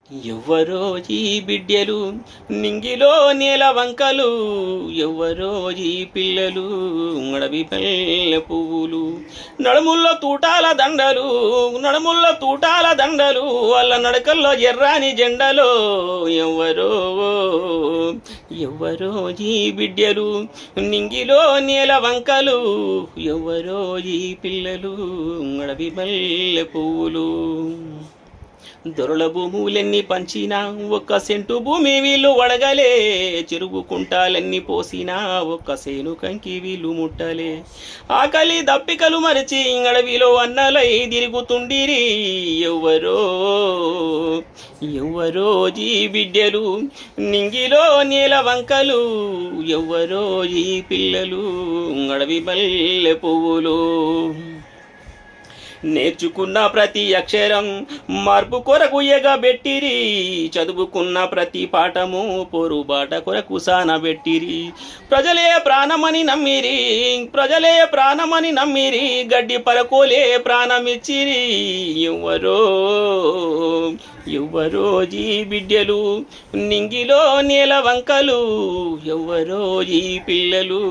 ఎవ్వరో ఈ బిడ్డెలు నింగిలో నేల వంకలు, ఎవ్వరో ఈ పిల్లలు అడవి పల్లె పువ్వులు, నడుముల్లో తూటాల దండలు, నడుముల్లో తూటాల దండలు, వాళ్ళ నడకల్లో ఎర్రాని జెండలో. ఎవ్వరో ఎవ్వరో ఈ బిడ్డెలు నింగిలో నేల వంకలు, ఎవ్వరో ఈ పిల్లలు అడవి పల్లె పువ్వులు. దొరల భూములెన్ని పంచినా ఒక్క సెంటు భూమి వీళ్ళు వడగలే, చెరువు కుంటాలెన్ని పోసినా ఒక్క సేను కంకి వీళ్ళు ముట్టలే. ఆకలి దప్పికలు మరిచి అడవిలో అన్నలై తిరుగుతుండిరి. ఎవ్వరో ఎవ్వరో ఈ బిడ్డెలు నింగిలో నేల వంకలు, ఎవ్వరో ఈ పిల్లలు అడవి పల్లె పువ్వులు. నేర్చుకున్న ప్రతి అక్షరం మార్పు కొరకు ఎగబెట్టిరి, చదువుకున్న ప్రతి పాఠము పొరుబాట కొరకు సానబెట్టిరి. ప్రజలే ప్రాణమని నమ్మిరి, ప్రజలే ప్రాణమని నమ్మిరి, గడ్డి పరకోలే ప్రాణమిచ్చిరి. ఎవ్వరో ఎవ్వరో ఈ బిడ్డెలు నింగిలో నేల వంకలు, ఎవ్వరో ఈ పిల్లలు.